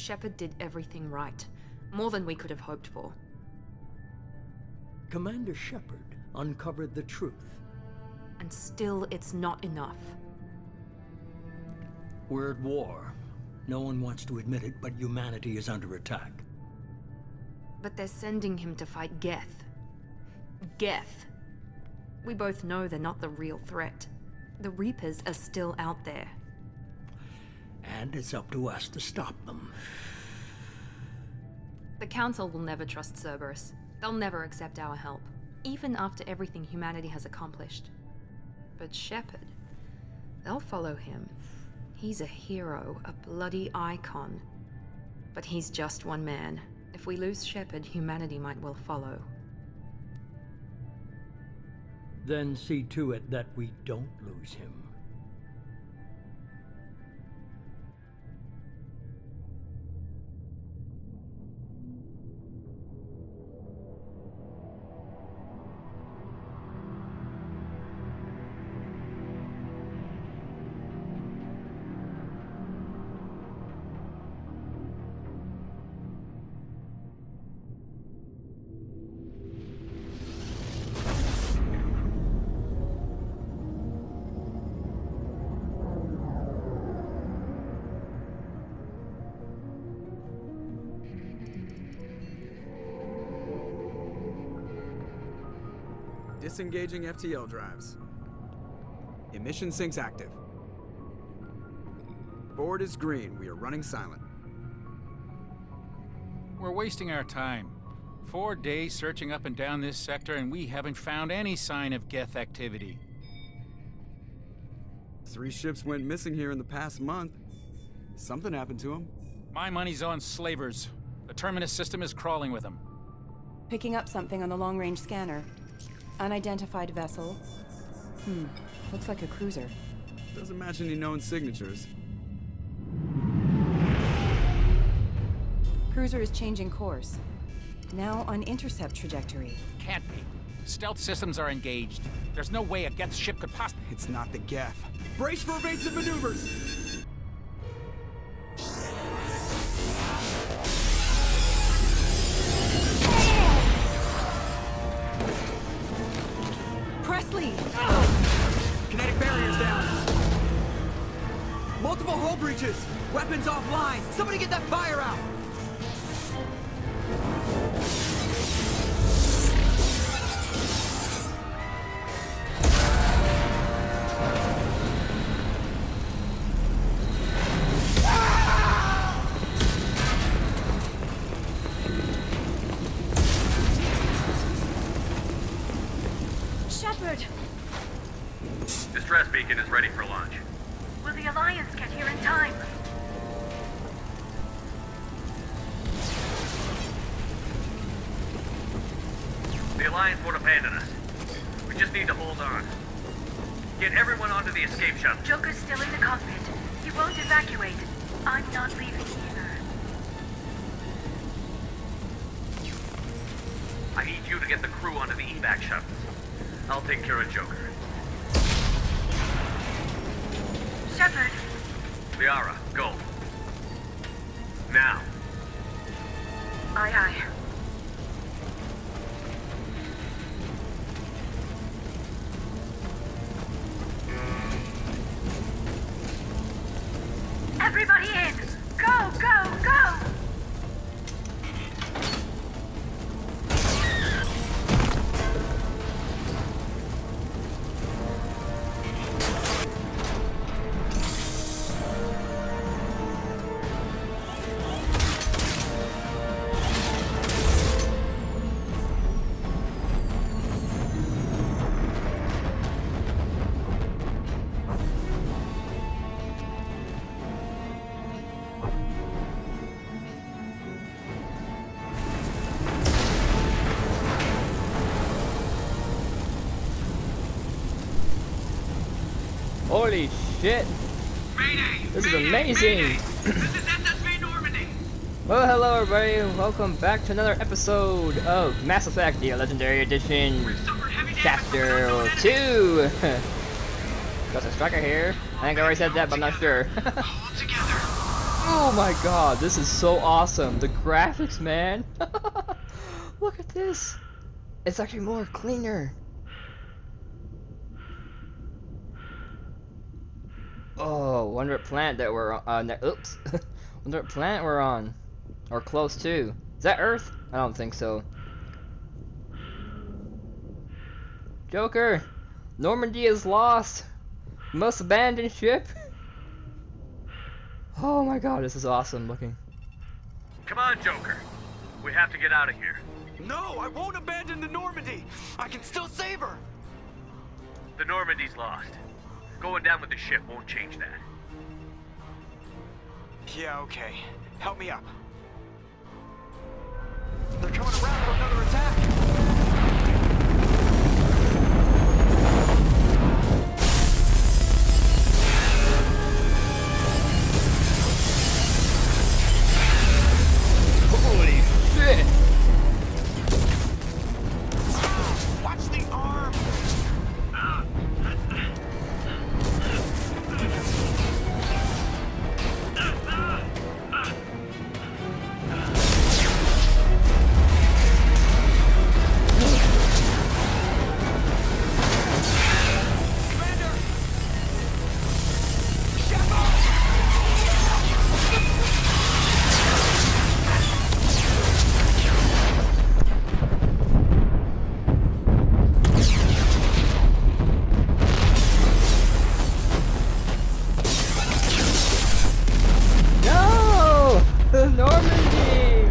Shepard did everything right. More than we could have hoped for. Commander Shepard uncovered the truth. And still, it's not enough. We're at war. No one wants to admit it, but humanity is under attack. But they're sending him to fight Geth. Geth. We both know they're not the real threat. The Reapers are still out there. And it's up to us to stop them. The Council will never trust Cerberus. They'll never accept our help, even after everything humanity has accomplished. But Shepard, they'll follow him. He's a hero, a bloody icon. But he's just one man. If we lose Shepard, humanity might well follow. Then see to it that we don't lose him. Disengaging FTL drives. Emission sinks active. Board is green. We are running silent. We're wasting our time. 4 days searching up and down this sector, and we haven't found any sign of Geth activity. 3 ships went missing here in the past month. Something happened to them. My money's on slavers. The Terminus system is crawling with them. Picking up something on the long-range scanner. Unidentified vessel. Looks like a cruiser. Doesn't match any known signatures. Cruiser is changing course. Now on intercept trajectory. Can't be. Stealth systems are engaged. There's no way a Geth ship could possibly... It's not the Geth. Brace for evasive maneuvers! Presley! Kinetic barriers down. Multiple hull breaches. Weapons offline. Somebody get that fire out. Shepard! Distress beacon is ready for launch. Will the Alliance get here in time? The Alliance won't abandon us. We just need to hold on. Get everyone onto the escape shuttle. Joker's still in the cockpit. He won't evacuate. I'm not leaving either. I need you to get the crew onto the evac shuttles. I'll take care of Joker. Shepard! Liara, go. Now. Aye, aye. Everybody in! Go, go, go! Holy shit! Mayday! This is amazing! This is SSV Normandy! Well, hello everybody, welcome back to another episode of Mass Effect, the Legendary Edition, Chapter 2! Jurassic-Stryker here. I think I already said that, but I'm not sure. Hold together. Oh my god, this is so awesome. The graphics, man. Look at this. It's actually more cleaner. Oh, wonder what planet that we're on. Oops. Wonder what planet we're on. Or close to. Is that Earth? I don't think so. Joker! Normandy is lost! Must abandon ship! Oh my god, this is awesome looking. Come on, Joker. We have to get out of here. No, I won't abandon the Normandy. I can still save her. The Normandy's lost. Going down with the ship won't change that. Yeah, okay. Help me up. They're coming around for another attack. Holy shit! Watch the arm. No! The Normandy!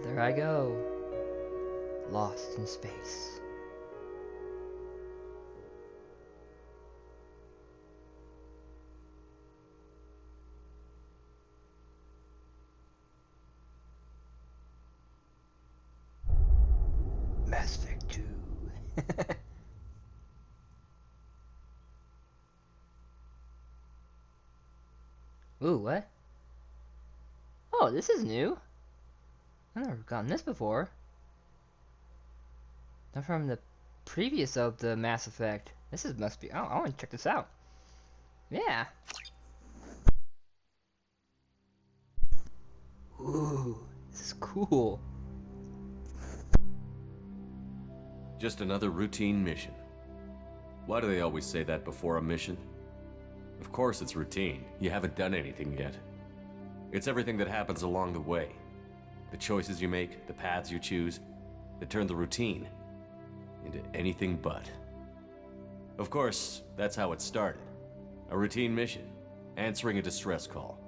There I go. Lost in space. Mass Effect 2. Ooh, what? Oh, this is new. I've never gotten this before. Not from the previous of the Mass Effect. This is must be. Oh, I want to check this out. Yeah. Ooh, this is cool. Just another routine mission. Why do they always say that before a mission? Of course it's routine. You haven't done anything yet. It's everything that happens along the way. The choices you make, the paths you choose, that turn the routine into anything but. Of course, that's how it started. A routine mission, answering a distress call.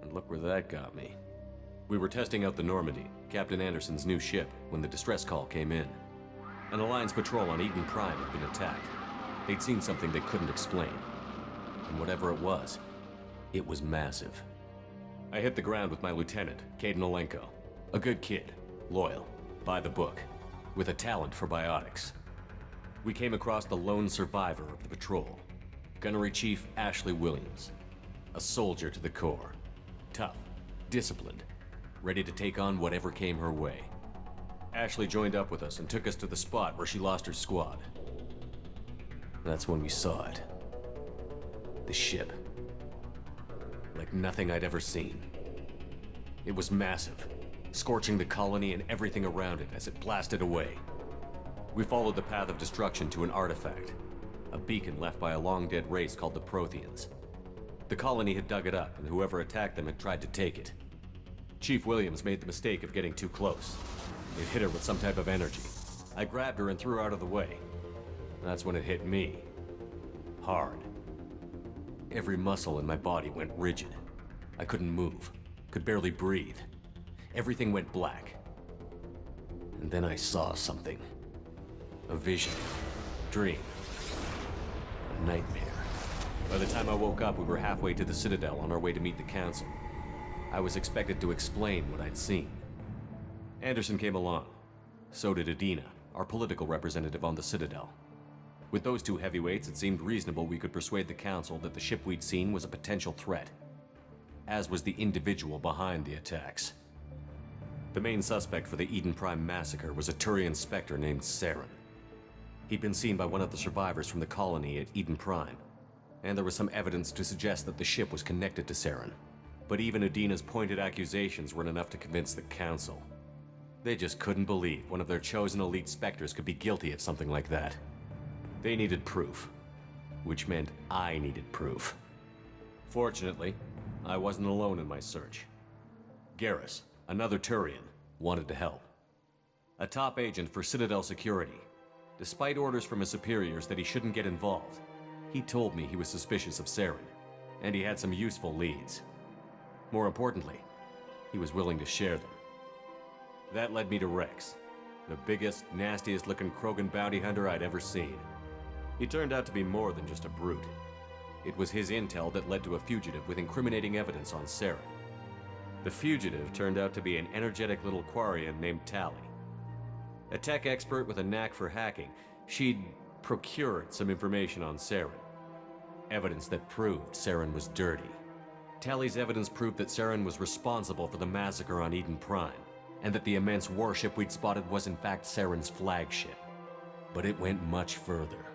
And look where that got me. We were testing out the Normandy, Captain Anderson's new ship, when the distress call came in. An Alliance patrol on Eden Prime had been attacked. They'd seen something they couldn't explain. And whatever it was massive. I hit the ground with my lieutenant, Caden Olenko. A good kid, loyal, by the book, with a talent for biotics. We came across the lone survivor of the patrol, Gunnery Chief Ashley Williams. A soldier to the core. Tough, disciplined, ready to take on whatever came her way. Ashley joined up with us and took us to the spot where she lost her squad. That's when we saw it. The ship. Like nothing I'd ever seen. It was massive, scorching the colony and everything around it as it blasted away. We followed the path of destruction to an artifact, a beacon left by a long-dead race called the Protheans. The colony had dug it up, and whoever attacked them had tried to take it. Chief Williams made the mistake of getting too close. It hit her with some type of energy. I grabbed her and threw her out of the way. That's when it hit me. Hard. Every muscle in my body went rigid. I couldn't move, could barely breathe. Everything went black. And then I saw something. A vision. Dream. A nightmare. By the time I woke up, we were halfway to the Citadel on our way to meet the Council. I was expected to explain what I'd seen. Anderson came along. So did Adina, our political representative on the Citadel. With those two heavyweights, it seemed reasonable we could persuade the Council that the ship we'd seen was a potential threat, as was the individual behind the attacks. The main suspect for the Eden Prime massacre was a Turian Spectre named Saren. He'd been seen by one of the survivors from the colony at Eden Prime, and there was some evidence to suggest that the ship was connected to Saren. But even Adina's pointed accusations weren't enough to convince the Council. They just couldn't believe one of their chosen elite Spectres could be guilty of something like that. They needed proof, which meant I needed proof. Fortunately, I wasn't alone in my search. Garrus, another Turian, wanted to help. A top agent for Citadel Security. Despite orders from his superiors that he shouldn't get involved, he told me he was suspicious of Saren, and he had some useful leads. More importantly, he was willing to share them. That led me to Rex, the biggest, nastiest-looking Krogan bounty hunter I'd ever seen. He turned out to be more than just a brute. It was his intel that led to a fugitive with incriminating evidence on Saren. The fugitive turned out to be an energetic little Quarian named Tali. A tech expert with a knack for hacking, she'd procured some information on Saren. Evidence that proved Saren was dirty. Tali's evidence proved that Saren was responsible for the massacre on Eden Prime, and that the immense warship we'd spotted was in fact Saren's flagship. But it went much further.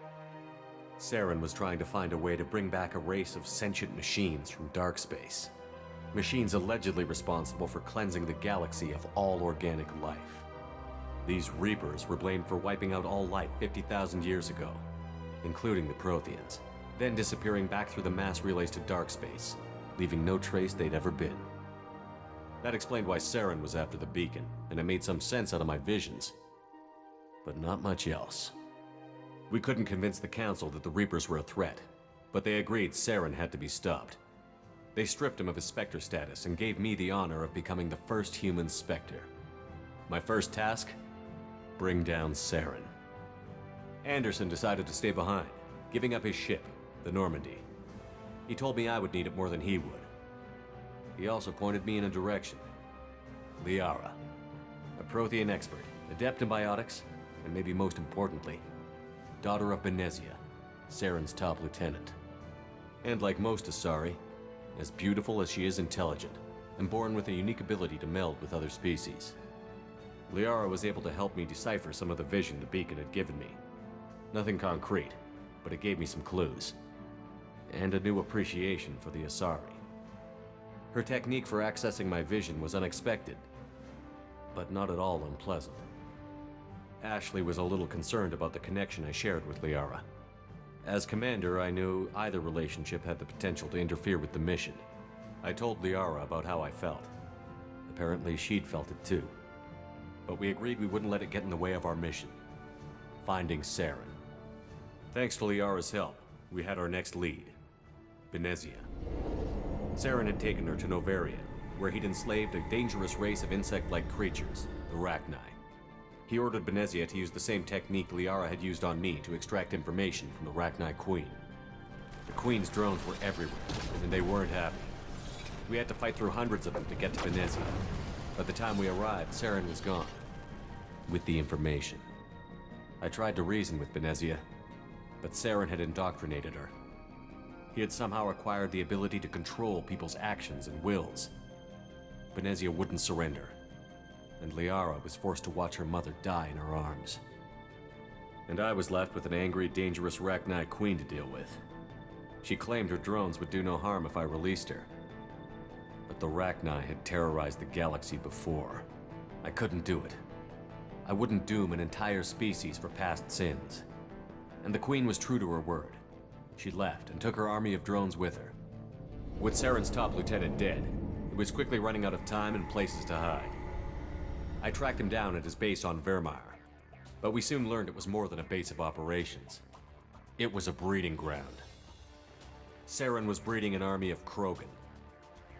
Saren was trying to find a way to bring back a race of sentient machines from dark space. Machines allegedly responsible for cleansing the galaxy of all organic life. These Reapers were blamed for wiping out all life 50,000 years ago, including the Protheans, then disappearing back through the mass relays to dark space, leaving no trace they'd ever been. That explained why Saren was after the beacon, and it made some sense out of my visions. But not much else. We couldn't convince the Council that the Reapers were a threat, but they agreed Saren had to be stopped. They stripped him of his Spectre status and gave me the honor of becoming the first human Spectre. My first task? Bring down Saren. Anderson decided to stay behind, giving up his ship, the Normandy. He told me I would need it more than he would. He also pointed me in a direction. Liara, a Prothean expert, adept in biotics, and maybe most importantly, daughter of Benezia, Saren's top lieutenant. And like most Asari, as beautiful as she is intelligent, and born with a unique ability to meld with other species. Liara was able to help me decipher some of the vision the beacon had given me. Nothing concrete, but it gave me some clues. And a new appreciation for the Asari. Her technique for accessing my vision was unexpected, but not at all unpleasant. Ashley was a little concerned about the connection I shared with Liara. As commander, I knew either relationship had the potential to interfere with the mission. I told Liara about how I felt. Apparently, she'd felt it too. But we agreed we wouldn't let it get in the way of our mission. Finding Saren. Thanks to Liara's help, we had our next lead. Benezia. Saren had taken her to Novaria, where he'd enslaved a dangerous race of insect-like creatures, the Rachni. He ordered Benezia to use the same technique Liara had used on me to extract information from the Rachni Queen. The Queen's drones were everywhere, and they weren't happy. We had to fight through hundreds of them to get to Benezia. By the time we arrived, Saren was gone. With the information. I tried to reason with Benezia, but Saren had indoctrinated her. He had somehow acquired the ability to control people's actions and wills. Benezia wouldn't surrender, and Liara was forced to watch her mother die in her arms. And I was left with an angry, dangerous Rachni Queen to deal with. She claimed her drones would do no harm if I released her. But the Rachni had terrorized the galaxy before. I couldn't do it. I wouldn't doom an entire species for past sins. And the Queen was true to her word. She left and took her army of drones with her. With Saren's top lieutenant dead, it was quickly running out of time and places to hide. I tracked him down at his base on Vermeer, but we soon learned it was more than a base of operations. It was a breeding ground. Saren was breeding an army of Krogan.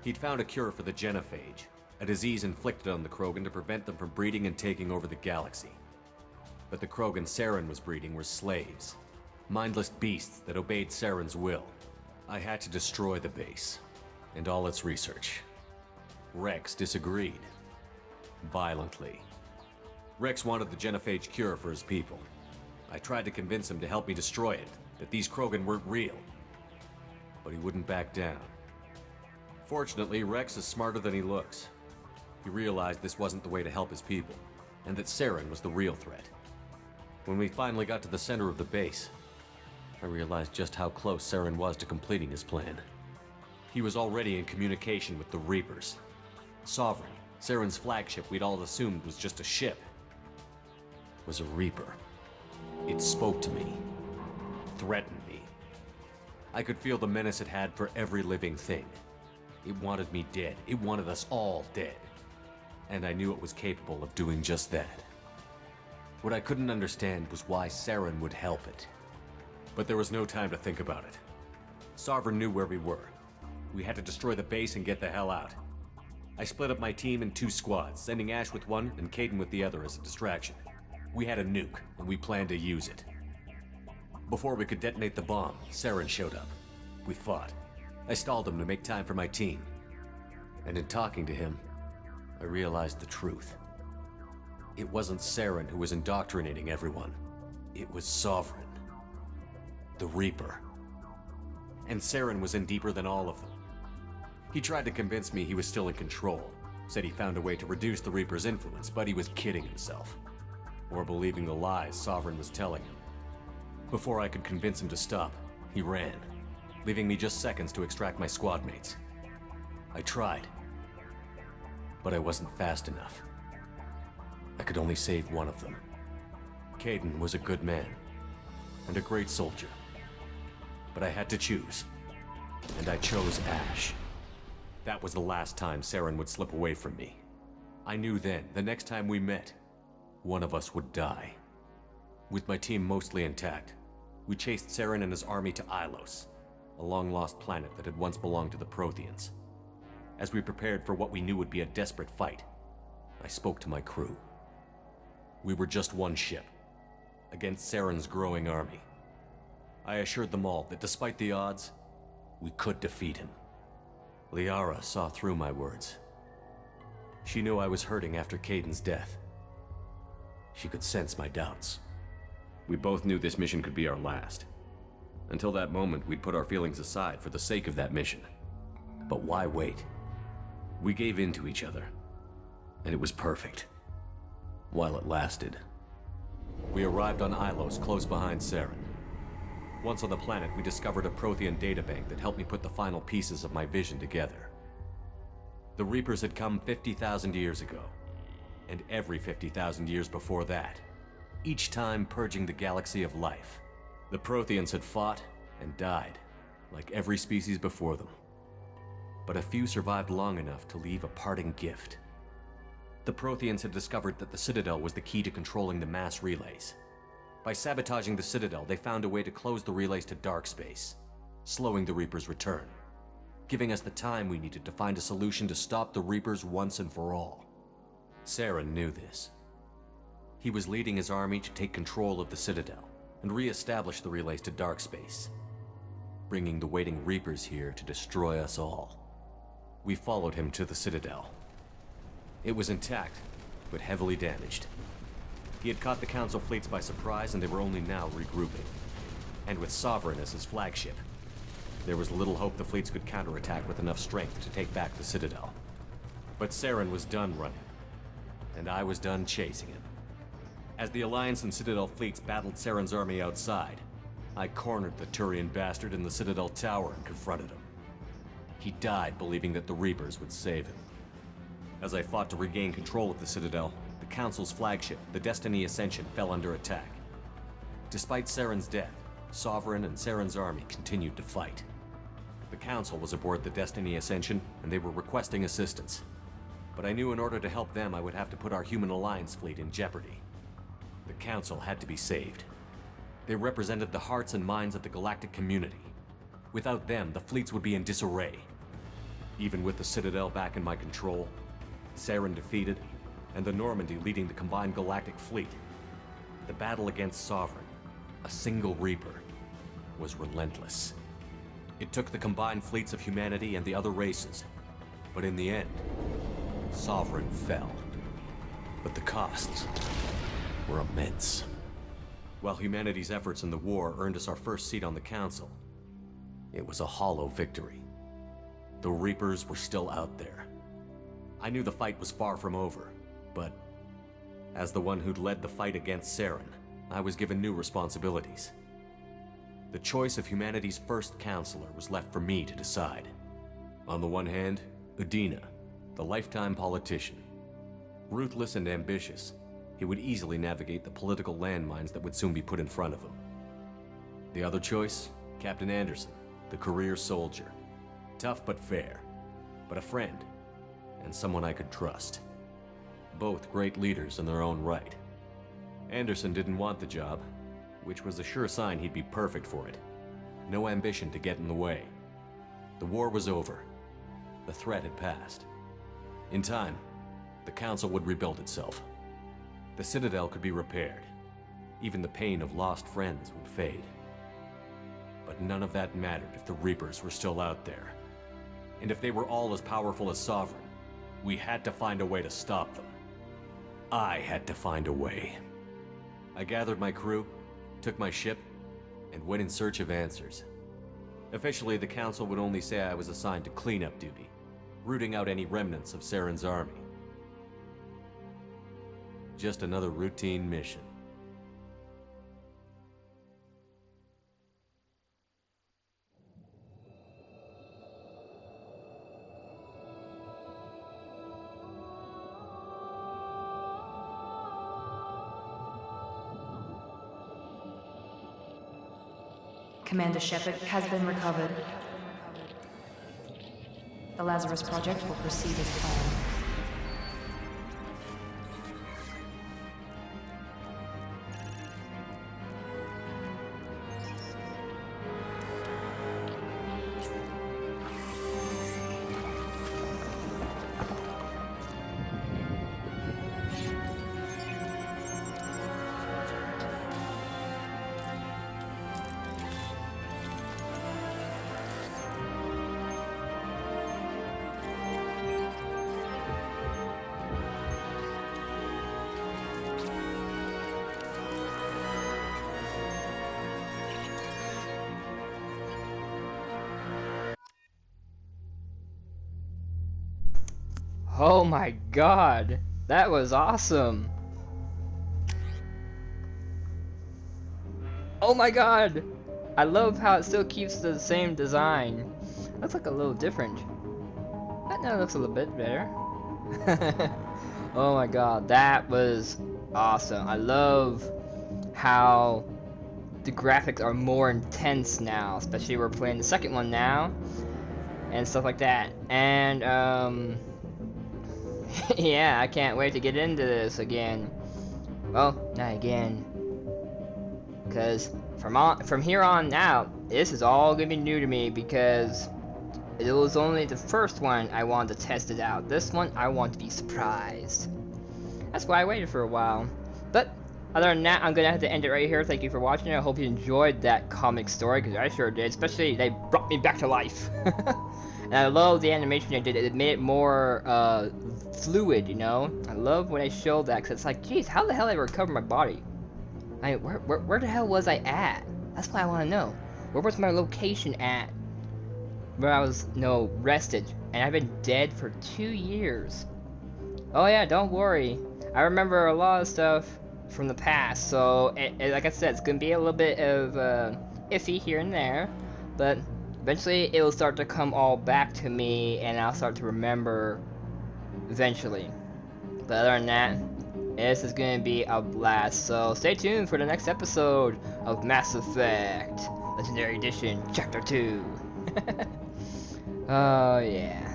He'd found a cure for the genophage, a disease inflicted on the Krogan to prevent them from breeding and taking over the galaxy. But the Krogan Saren was breeding were slaves, mindless beasts that obeyed Saren's will. I had to destroy the base, and all its research. Rex disagreed. Violently. Rex wanted the genophage cure for his people. I tried to convince him to help me destroy it, that these Krogan weren't real. But he wouldn't back down. Fortunately, Rex is smarter than he looks. He realized this wasn't the way to help his people, and that Saren was the real threat. When we finally got to the center of the base, I realized just how close Saren was to completing his plan. He was already in communication with the Reapers. Sovereign, Saren's flagship we'd all assumed was just a ship, was a Reaper. It spoke to me, threatened me. I could feel the menace it had for every living thing. It wanted me dead. It wanted us all dead. And I knew it was capable of doing just that. What I couldn't understand was why Saren would help it. But there was no time to think about it. Sovereign knew where we were. We had to destroy the base and get the hell out. I split up my team in 2 squads, sending Ash with one and Caden with the other as a distraction. We had a nuke, and we planned to use it. Before we could detonate the bomb, Saren showed up. We fought. I stalled him to make time for my team. And in talking to him, I realized the truth. It wasn't Saren who was indoctrinating everyone. It was Sovereign. The Reaper. And Saren was in deeper than all of them. He tried to convince me he was still in control. Said he found a way to reduce the Reaper's influence, but he was kidding himself. Or believing the lies Sovereign was telling him. Before I could convince him to stop, he ran, leaving me just seconds to extract my squad mates. I tried, but I wasn't fast enough. I could only save one of them. Caden was a good man, and a great soldier. But I had to choose, and I chose Ash. That was the last time Saren would slip away from me. I knew then, the next time we met, one of us would die. With my team mostly intact, we chased Saren and his army to Ilos, a long-lost planet that had once belonged to the Protheans. As we prepared for what we knew would be a desperate fight, I spoke to my crew. We were just one ship, against Saren's growing army. I assured them all that despite the odds, we could defeat him. Liara saw through my words. She knew I was hurting after Caden's death. She could sense my doubts. We both knew this mission could be our last. Until that moment, we'd put our feelings aside for the sake of that mission. But why wait? We gave in to each other, and it was perfect. While it lasted. We arrived on Ilos, close behind Saren. Once on the planet, we discovered a Prothean databank that helped me put the final pieces of my vision together. The Reapers had come 50,000 years ago, and every 50,000 years before that, each time purging the galaxy of life. The Protheans had fought and died, like every species before them. But a few survived long enough to leave a parting gift. The Protheans had discovered that the Citadel was the key to controlling the mass relays. By sabotaging the Citadel, they found a way to close the relays to dark space, slowing the Reapers' return, giving us the time we needed to find a solution to stop the Reapers once and for all. Saren knew this. He was leading his army to take control of the Citadel and re-establish the relays to dark space, bringing the waiting Reapers here to destroy us all. We followed him to the Citadel. It was intact, but heavily damaged. He had caught the Council fleets by surprise, and they were only now regrouping. And with Sovereign as his flagship, there was little hope the fleets could counterattack with enough strength to take back the Citadel. But Saren was done running, and I was done chasing him. As the Alliance and Citadel fleets battled Saren's army outside, I cornered the Turian bastard in the Citadel tower and confronted him. He died believing that the Reapers would save him. As I fought to regain control of the Citadel, the Council's flagship, the Destiny Ascension, fell under attack. Despite Saren's death, Sovereign and Saren's army continued to fight. The Council was aboard the Destiny Ascension, and they were requesting assistance. But I knew in order to help them, I would have to put our human Alliance fleet in jeopardy. The Council had to be saved. They represented the hearts and minds of the galactic community. Without them, the fleets would be in disarray. Even with the Citadel back in my control, Saren defeated, and the Normandy leading the combined galactic fleet, the battle against Sovereign, a single Reaper, was relentless. It took the combined fleets of humanity and the other races, but in the end, Sovereign fell. But the cost were immense. While humanity's efforts in the war earned us our first seat on the Council, it was a hollow victory. The Reapers were still out there. I knew the fight was far from over, but as the one who'd led the fight against Saren, I was given new responsibilities. The choice of humanity's first counselor was left for me to decide. On the one hand, Udina, the lifetime politician. Ruthless and ambitious, he would easily navigate the political landmines that would soon be put in front of him. The other choice, Captain Anderson, the career soldier. Tough but fair, but a friend, and someone I could trust. Both great leaders in their own right. Anderson didn't want the job, which was a sure sign he'd be perfect for it. No ambition to get in the way. The war was over. The threat had passed. In time, the Council would rebuild itself. The Citadel could be repaired. Even the pain of lost friends would fade. But none of that mattered if the Reapers were still out there. And if they were all as powerful as Sovereign, we had to find a way to stop them. I had to find a way. I gathered my crew, took my ship, and went in search of answers. Officially, the Council would only say I was assigned to cleanup duty, rooting out any remnants of Saren's army. Just another routine mission. Commander Shepard has been recovered. The Lazarus Project will proceed as planned. Oh my god, that was awesome. Oh my god, I love how it still keeps the same design. Looks like a little different. That now looks a little bit better. Oh my god, that was awesome. I love how the graphics are more intense now, especially we're playing the second one now and stuff like that. And yeah, I can't wait to get into this again. Well, not again, because from here on out, this is all gonna be new to me, because it was only the first one I wanted to test it out. This one, I want to be surprised. That's why I waited for a while. But other than that, I'm gonna have to end it right here. Thank you for watching. I hope you enjoyed that comic story, because I sure did. Especially, they brought me back to life. And I love the animation they did. It made it more fluid, you know? I love when they show that, because it's like, geez, how the hell did I recover my body? I mean, where the hell was I at? That's what I want to know. Where was my location at? Where I was, rested. And I've been dead for 2 years. Oh yeah, don't worry. I remember a lot of stuff from the past, so like I said, it's gonna be a little bit of iffy here and there, but eventually it will start to come all back to me, and I'll start to remember eventually. But other than that, this is gonna be a blast, so stay tuned for the next episode of Mass Effect Legendary Edition Chapter 2. Oh yeah.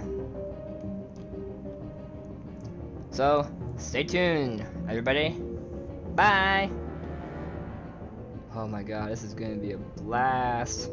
So, stay tuned, everybody. Bye! Oh my god, this is gonna be a blast.